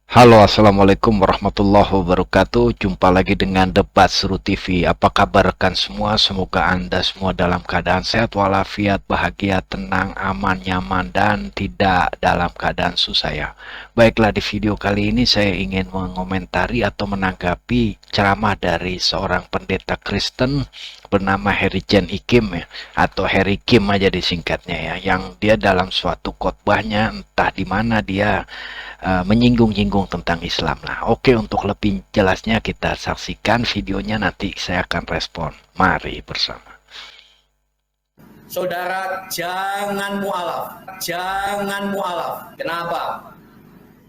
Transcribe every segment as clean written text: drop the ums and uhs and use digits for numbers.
Halo, assalamualaikum warahmatullahi wabarakatuh. Jumpa lagi dengan Debat Seru TV. Apa kabar rekan semua? Semoga Anda semua dalam keadaan sehat walafiat, bahagia, tenang, aman, nyaman, dan tidak dalam keadaan susah ya. Baiklah, di video kali ini saya ingin mengomentari atau menanggapi ceramah dari seorang pendeta Kristen bernama Harry Jen Ikim ya, atau Harry Kim aja disingkatnya ya, yang dia dalam suatu khotbahnya entah di mana dia menyinggung-nyinggung tentang Islam lah. Oke, untuk lebih jelasnya kita saksikan videonya, nanti saya akan respon. Mari bersama. Saudara, jangan mualaf. Jangan mualaf. Kenapa?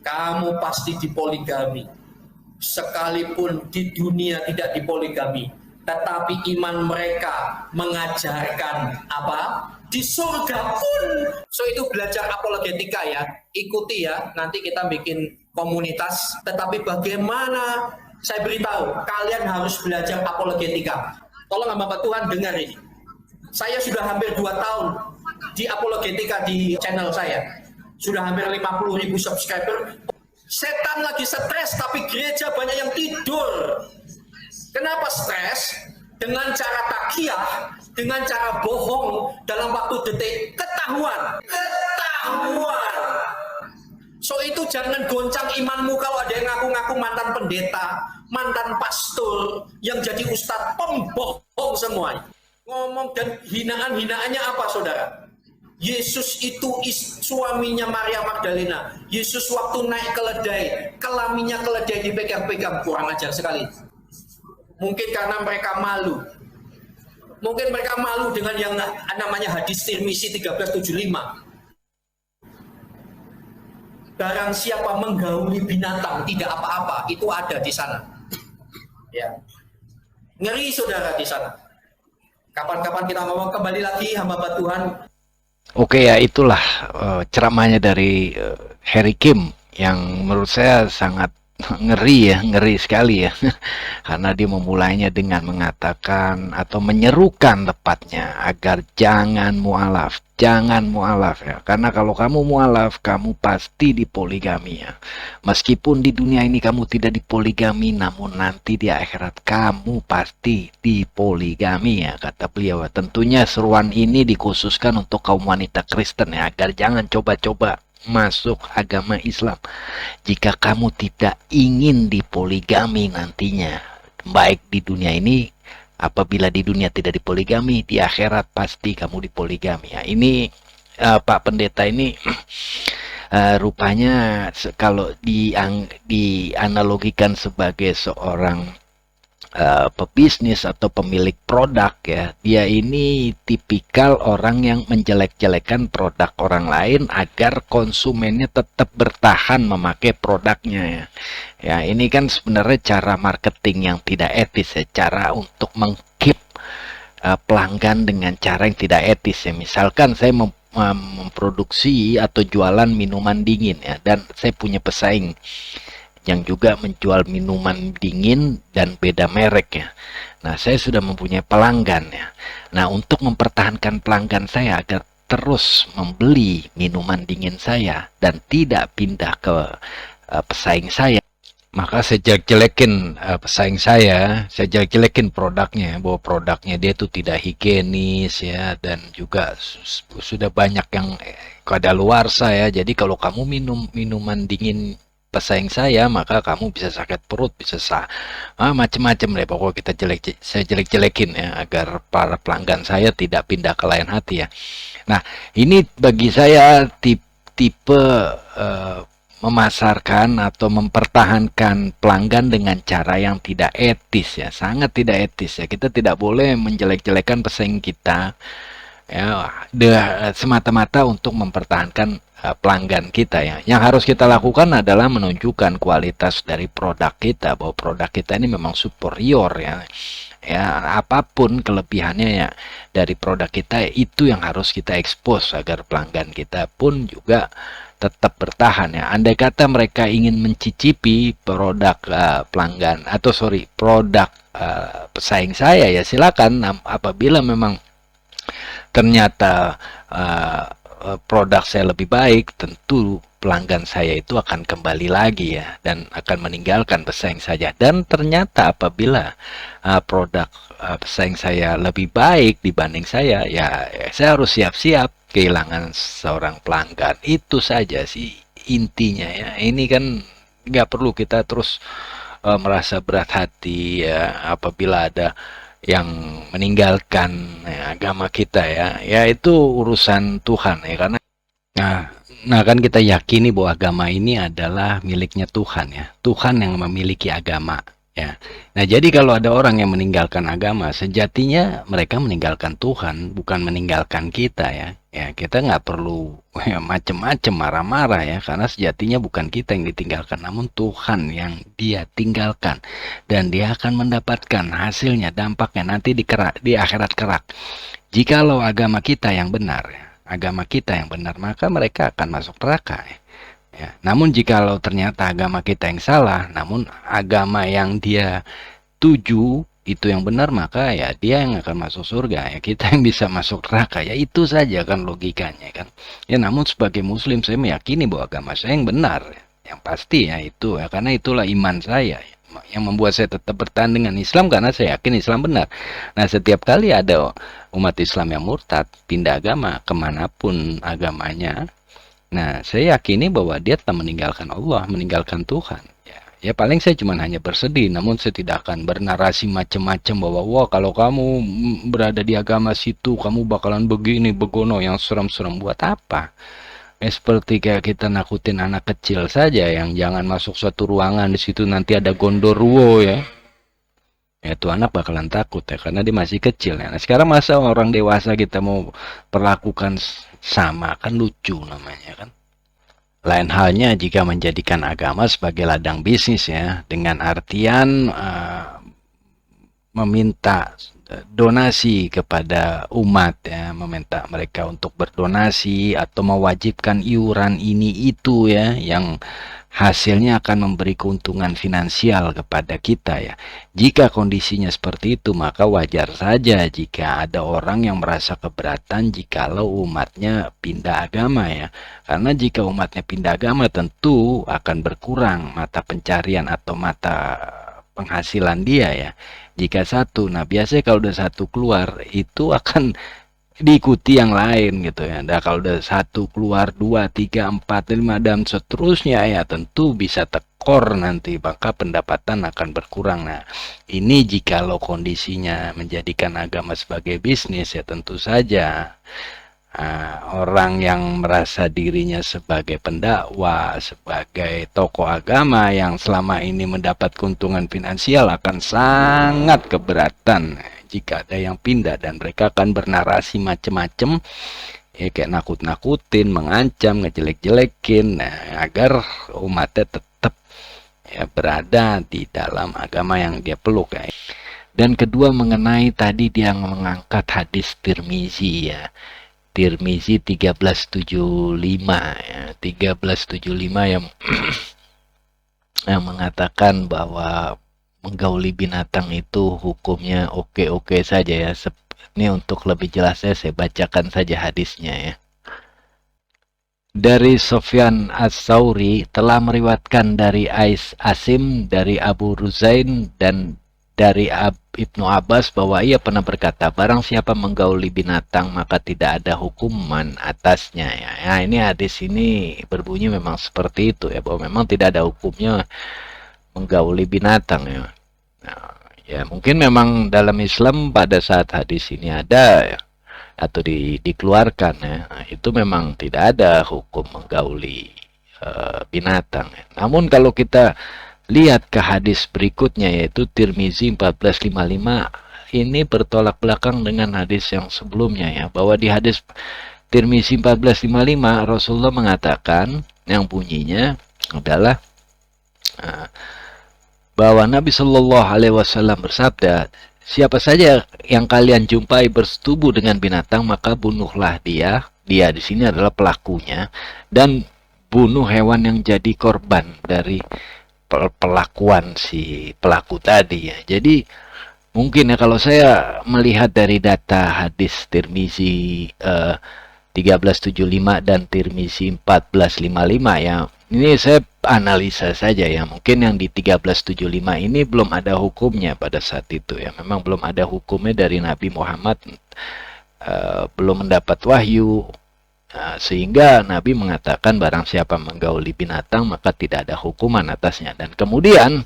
Kamu pasti dipoligami. Sekalipun di dunia tidak dipoligami, tetapi iman mereka mengajarkan apa? Di surga pun. So itu belajar apologetika ya. Ikuti ya. Nanti kita bikin komunitas. Tetapi bagaimana? Saya beritahu, kalian harus belajar apologetika. Tolong hamba Tuhan dengar ini. Saya sudah hampir 2 tahun di apologetika di channel saya. Sudah hampir 50.000 subscriber. Setan lagi stres, tapi gereja banyak yang tidur. Kenapa stres? Dengan cara takiyah, dengan cara bohong, dalam waktu detik, ketahuan. Ketahuan. So itu jangan goncang imanmu kalau ada yang ngaku-ngaku mantan pendeta, mantan pastor, yang jadi ustadz, pembohong semuanya. Ngomong dan hinaan-hinaannya apa, saudara? Yesus itu suaminya Maria Magdalena. Yesus waktu naik keledai, kelaminnya keledai dipegang-pegang, kurang ajar sekali. Mungkin karena mereka malu. Mungkin mereka malu dengan yang namanya hadis Tirmizi 1375. Barang siapa menggauli binatang tidak apa-apa, itu ada di sana. Ya. Ngeri saudara di sana. Kapan-kapan kita ngomong kembali lagi hamba Tuhan. Oke ya, itulah ceramahnya dari Harry Kim yang menurut saya sangat ngeri ya, ngeri sekali ya. Karena dia memulainya dengan mengatakan atau menyerukan tepatnya agar jangan mualaf ya. Karena kalau kamu mualaf, kamu pasti dipoligami ya. Meskipun di dunia ini kamu tidak dipoligami, namun nanti di akhirat kamu pasti dipoligami ya, kata beliau. Tentunya seruan ini dikhususkan untuk kaum wanita Kristen ya, agar jangan coba-coba masuk agama Islam jika kamu tidak ingin dipoligami nantinya, baik di dunia ini. Apabila di dunia tidak dipoligami, di akhirat pasti kamu dipoligami ya. Ini Pak Pendeta ini rupanya kalau dianalogikan sebagai seorang pebisnis atau pemilik produk ya, dia ini tipikal orang yang menjelek-jelekan produk orang lain agar konsumennya tetap bertahan memakai produknya ya. Ya, ini kan sebenarnya cara marketing yang tidak etis ya, cara untuk mengkeep pelanggan dengan cara yang tidak etis ya. Misalkan saya memproduksi atau jualan minuman dingin ya, dan saya punya pesaing yang juga menjual minuman dingin dan beda merek ya. Nah, saya sudah mempunyai pelanggan ya. Nah, untuk mempertahankan pelanggan saya agar terus membeli minuman dingin saya dan tidak pindah ke pesaing saya, maka saya jelek-jelekin pesaing saya jelek-jelekin produknya, bahwa produknya dia itu tidak higienis ya, dan juga sudah banyak yang kadaluarsa ya. Jadi kalau kamu minum minuman dingin pesaing saya, maka kamu bisa sakit perut, bisa macem-macem deh. Pokoknya saya jelek-jelekin ya, agar para pelanggan saya tidak pindah ke lain hati ya. Nah, ini bagi saya tipe memasarkan atau mempertahankan pelanggan dengan cara yang tidak etis ya, sangat tidak etis ya. Kita tidak boleh menjelek-jelekan pesaing kita ya, semata-mata untuk mempertahankan pelanggan kita ya. Yang harus kita lakukan adalah menunjukkan kualitas dari produk kita, bahwa produk kita ini memang superior ya. Ya, apapun kelebihannya ya dari produk kita, itu yang harus kita expose agar pelanggan kita pun juga tetap bertahan ya. Andai kata mereka ingin mencicipi produk produk pesaing saya ya, silakan. Apabila memang ternyata produk saya lebih baik, tentu pelanggan saya itu akan kembali lagi ya dan akan meninggalkan pesaing saja. Dan ternyata apabila produk pesaing saya lebih baik dibanding saya, ya saya harus siap-siap kehilangan seorang pelanggan. Itu saja sih intinya ya. Ini kan nggak perlu kita terus merasa berat hati ya apabila ada yang meninggalkan ya, agama kita ya. Ya itu urusan Tuhan ya, karena nah kan kita yakini bahwa agama ini adalah miliknya Tuhan ya. Tuhan yang memiliki agama ya. Nah, jadi kalau ada orang yang meninggalkan agama, sejatinya mereka meninggalkan Tuhan, bukan meninggalkan kita ya. Ya, kita nggak perlu ya, macem-macem marah-marah ya, karena sejatinya bukan kita yang ditinggalkan, namun Tuhan yang dia tinggalkan. Dan dia akan mendapatkan hasilnya, dampaknya nanti di akhirat kelak. Jikalau agama kita yang benar ya, agama kita yang benar, maka mereka akan masuk neraka ya. Ya, namun jikalau ternyata agama kita yang salah, namun agama yang dia tuju itu yang benar, maka ya dia yang akan masuk surga ya, kita yang bisa masuk neraka ya. Itu saja kan logikanya kan ya. Namun sebagai muslim saya meyakini bahwa agama saya yang benar ya. Yang pasti ya itu ya, karena itulah iman saya ya, yang membuat saya tetap bertahan dengan Islam, karena saya yakin Islam benar. Nah, setiap kali ada umat Islam yang murtad pindah agama kemanapun agamanya, nah, saya yakini bahwa dia telah meninggalkan Allah, meninggalkan Tuhan. Ya paling saya cuma hanya bersedih, namun saya tidak akan bernarasi macam-macam bahwa wah kalau kamu berada di agama situ, kamu bakalan begini, begono, yang serem-serem. Buat apa? Seperti kayak kita nakutin anak kecil saja yang jangan masuk suatu ruangan, di situ nanti ada gondoruo ya. Ya itu anak bakalan takut ya, karena dia masih kecil ya. Nah, sekarang masa orang dewasa kita mau perlakukan sama, kan lucu namanya kan. Lain halnya jika menjadikan agama sebagai ladang bisnis ya, dengan artian meminta donasi kepada umat ya, meminta mereka untuk berdonasi atau mewajibkan iuran ini itu ya, yang hasilnya akan memberi keuntungan finansial kepada kita ya. Jika kondisinya seperti itu, maka wajar saja jika ada orang yang merasa keberatan jikalau umatnya pindah agama ya. Karena jika umatnya pindah agama, tentu akan berkurang mata pencarian atau mata penghasilan dia ya. Jika satu, nah biasanya kalau udah satu keluar itu akan diikuti yang lain gitu ya. Nah, kalau udah satu keluar, 2, 3, 4, 5 dan seterusnya ya, tentu bisa tekor nanti, maka pendapatan akan berkurang. Nah, ini jikalau kondisinya menjadikan agama sebagai bisnis ya, tentu saja orang yang merasa dirinya sebagai pendakwa, sebagai tokoh agama yang selama ini mendapat keuntungan finansial akan sangat keberatan jika ada yang pindah, dan mereka akan bernarasi macam-macam ya, kayak nakut-nakutin, mengancam, ngejelek-jelekin agar umatnya tetap ya berada di dalam agama yang dia peluk ya. Dan kedua, mengenai tadi dia mengangkat hadis Tirmizi ya, Tirmizi 1375 ya, 1375 yang mengatakan bahwa menggauli binatang itu hukumnya oke-oke saja ya. Ini untuk lebih jelasnya saya bacakan saja hadisnya ya. Dari Sofyan As-Sauri telah meriwayatkan dari Asim dari Abu Ruzain dan dari Ibnu Abbas bahwa ia pernah berkata, barang siapa menggauli binatang maka tidak ada hukuman atasnya ya. Ya, ini hadis ini berbunyi memang seperti itu ya, bahwa memang tidak ada hukumnya menggauli binatang ya. Nah, ya mungkin memang dalam Islam pada saat hadis ini ada ya, atau dikeluarkan ya, nah, itu memang tidak ada hukum menggauli binatang ya. Namun kalau kita lihat ke hadis berikutnya yaitu Tirmizi 1455, ini bertolak belakang dengan hadis yang sebelumnya ya, bahwa di hadis Tirmizi 1455 Rasulullah mengatakan yang bunyinya adalah bahwa Nabi Shallallahu Alaihi Wasallam bersabda, siapa saja yang kalian jumpai bersetubuh dengan binatang maka bunuhlah dia. Dia di sini adalah pelakunya, dan bunuh hewan yang jadi korban dari pelakuan si pelaku tadi ya. Jadi mungkin ya kalau saya melihat dari data hadis Tirmizi 1375 1375 dan Tirmizi 1455 ya. Ini saya analisa saja ya. Mungkin yang di 1375 ini belum ada hukumnya pada saat itu ya. Memang belum ada hukumnya dari Nabi Muhammad, belum mendapat wahyu. Sehingga Nabi mengatakan barang siapa menggauli binatang maka tidak ada hukuman atasnya. Dan kemudian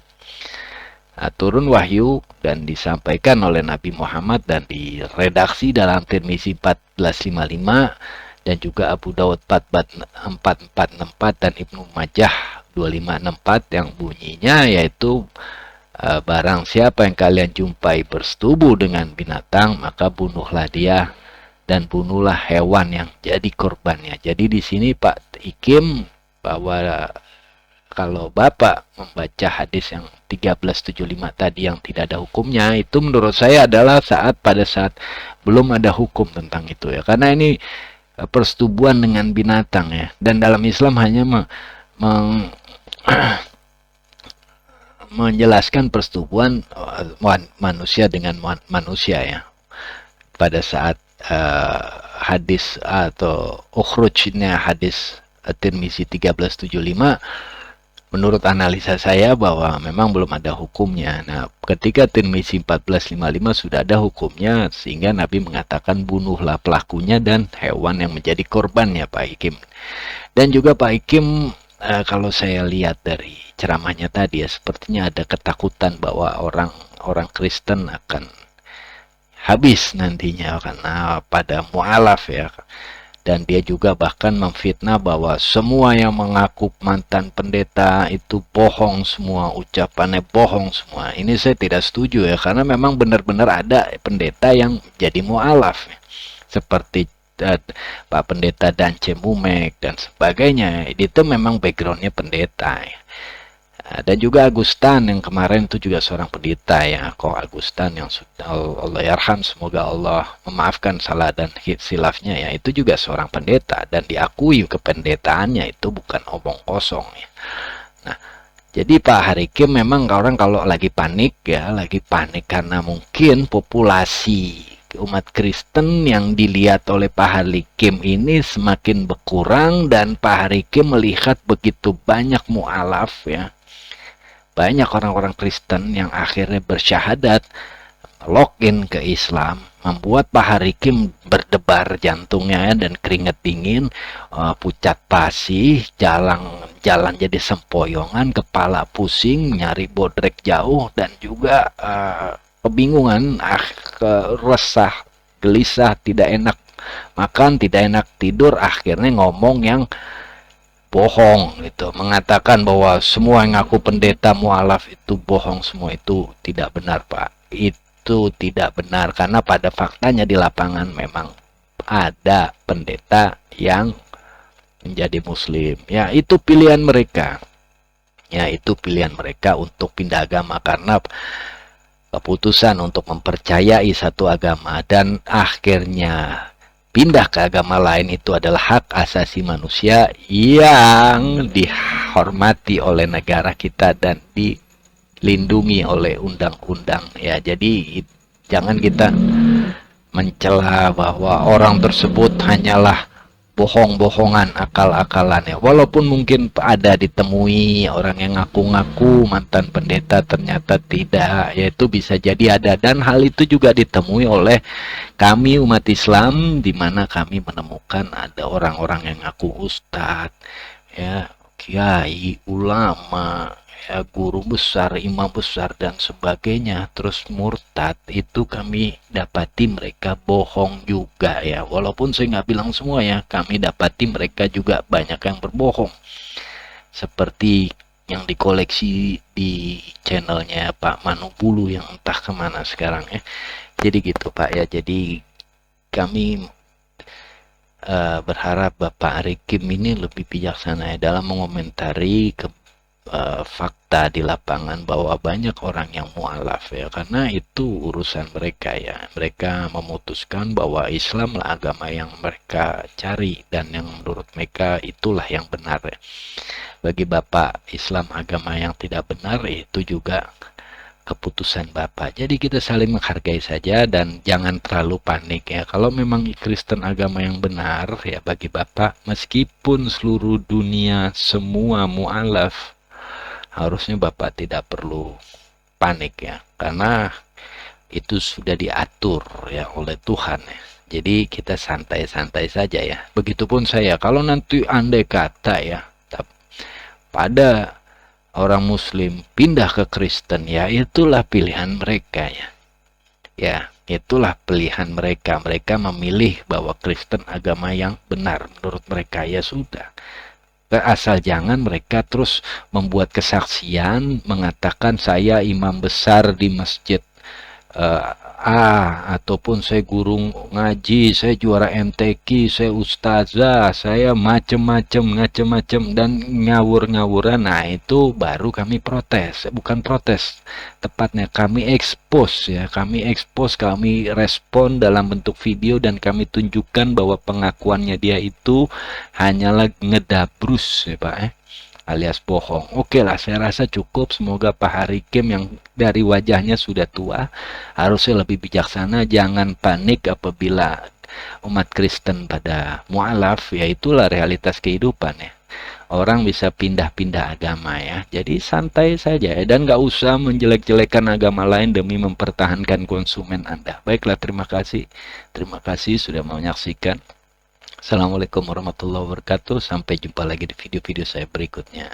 turun wahyu dan disampaikan oleh Nabi Muhammad dan diredaksi dalam Tirmizi 1455 dan juga Abu Dawud 4464 dan Ibnu Majah 2564 yang bunyinya yaitu barang siapa yang kalian jumpai bersetubuh dengan binatang maka bunuhlah dia dan bunuhlah hewan yang jadi korbannya. Jadi di sini Pak Ikim bahwa kalau Bapak membaca hadis yang 1375 tadi yang tidak ada hukumnya, itu menurut saya adalah pada saat belum ada hukum tentang itu ya. Karena ini persetubuhan dengan binatang ya. Dan dalam Islam hanya menjelaskan persetubuhan manusia dengan manusia ya. Pada saat hadis atau ukhrujnya hadis Tirmizi 1375, menurut analisa saya bahwa memang belum ada hukumnya. Nah, ketika Tirmizi 1455 sudah ada hukumnya, sehingga Nabi mengatakan bunuhlah pelakunya dan hewan yang menjadi korbannya, Pak Ikim. Dan juga Pak Ikim, kalau saya lihat dari ceramahnya tadi ya, sepertinya ada ketakutan bahwa orang Kristen akan habis nantinya karena pada mu'alaf ya. Dan dia juga bahkan memfitnah bahwa semua yang mengaku mantan pendeta itu bohong semua, ucapannya bohong semua. Ini saya tidak setuju ya, karena memang benar-benar ada pendeta yang jadi mu'alaf ya. Seperti Pak Pendeta Dance Mumek dan sebagainya. Itu memang backgroundnya pendeta ya. Dan juga Agustan yang kemarin itu juga seorang pendeta ya, kok Agustan yang sudah Allah yarham, semoga Allah memaafkan salah dan silafnya ya, itu juga seorang pendeta dan diakui kependetaannya itu bukan omong kosong ya. Nah, jadi Pak Harikim memang orang kalau lagi panik ya, lagi panik karena mungkin populasi umat Kristen yang dilihat oleh Pak Harikim ini semakin berkurang dan Pak Harikim melihat begitu banyak mu'alaf ya. Banyak orang-orang Kristen yang akhirnya bersyahadat, login ke Islam, membuat Pak Harikim berdebar jantungnya dan keringat dingin, pucat pasi, jalan jadi sempoyongan, kepala pusing, nyari bodrek jauh, dan juga kebingungan, resah, gelisah, tidak enak makan, tidak enak tidur, akhirnya ngomong yang bohong gitu, mengatakan bahwa semua yang ngaku pendeta mualaf itu bohong semua. Itu tidak benar Pak, itu tidak benar karena pada faktanya di lapangan memang ada pendeta yang menjadi muslim ya, itu pilihan mereka ya, itu pilihan mereka untuk pindah agama karena keputusan untuk mempercayai satu agama dan akhirnya pindah ke agama lain itu adalah hak asasi manusia yang dihormati oleh negara kita dan dilindungi oleh undang-undang ya. Jadi jangan kita mencela bahwa orang tersebut hanyalah bohong-bohongan, akal-akalan ya. Walaupun mungkin ada ditemui orang yang ngaku-ngaku mantan pendeta ternyata tidak, yaitu bisa jadi ada, dan hal itu juga ditemui oleh kami umat Islam, di mana kami menemukan ada orang-orang yang ngaku ustadz ya, kiai, ulama ya, guru besar, imam besar dan sebagainya, terus murtad. Itu kami dapati mereka bohong juga ya, walaupun saya nggak bilang semua ya, kami dapati mereka juga banyak yang berbohong seperti yang dikoleksi di channelnya Pak Manu Bulu yang entah kemana sekarang ya. Jadi gitu Pak ya, jadi kami berharap Bapak Harikim ini lebih bijaksana ya dalam mengomentari fakta di lapangan bahwa banyak orang yang mualaf ya, karena itu urusan mereka ya. Mereka memutuskan bahwa Islam lah agama yang mereka cari dan yang menurut mereka itulah yang benar ya. Bagi Bapak, Islam agama yang tidak benar itu juga keputusan Bapak. Jadi kita saling menghargai saja dan jangan terlalu panik ya. Kalau memang Kristen agama yang benar ya bagi Bapak, meskipun seluruh dunia semua mualaf, harusnya Bapak tidak perlu panik ya. Karena itu sudah diatur ya oleh Tuhan ya. Jadi kita santai-santai saja ya. Begitupun saya, kalau nanti andai kata ya, pada orang Muslim pindah ke Kristen, ya itulah pilihan mereka ya. Ya, itulah pilihan mereka. Mereka memilih bahwa Kristen agama yang benar menurut mereka, ya sudah. Asal jangan mereka terus membuat kesaksian mengatakan saya imam besar di masjid ataupun saya guru ngaji, saya juara MTQ, saya ustazah, saya macem-macem dan ngawur-ngawuran. Nah itu baru kami protes, bukan protes, tepatnya kami expose ya, kami respon dalam bentuk video dan kami tunjukkan bahwa pengakuannya dia itu hanyalah ngedabrus ya Pak alias bohong. Oke lah, saya rasa cukup. Semoga Pak Harikim yang dari wajahnya sudah tua harusnya lebih bijaksana. Jangan panik apabila umat Kristen pada mualaf, ya itulah realitas kehidupan ya. Orang bisa pindah-pindah agama ya. Jadi santai saja ya, dan nggak usah menjelek-jelekan agama lain demi mempertahankan konsumen Anda. Baiklah, terima kasih. Terima kasih sudah menyaksikan. Assalamualaikum warahmatullahi wabarakatuh. Sampai jumpa lagi di video-video saya berikutnya.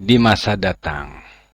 Di masa datang.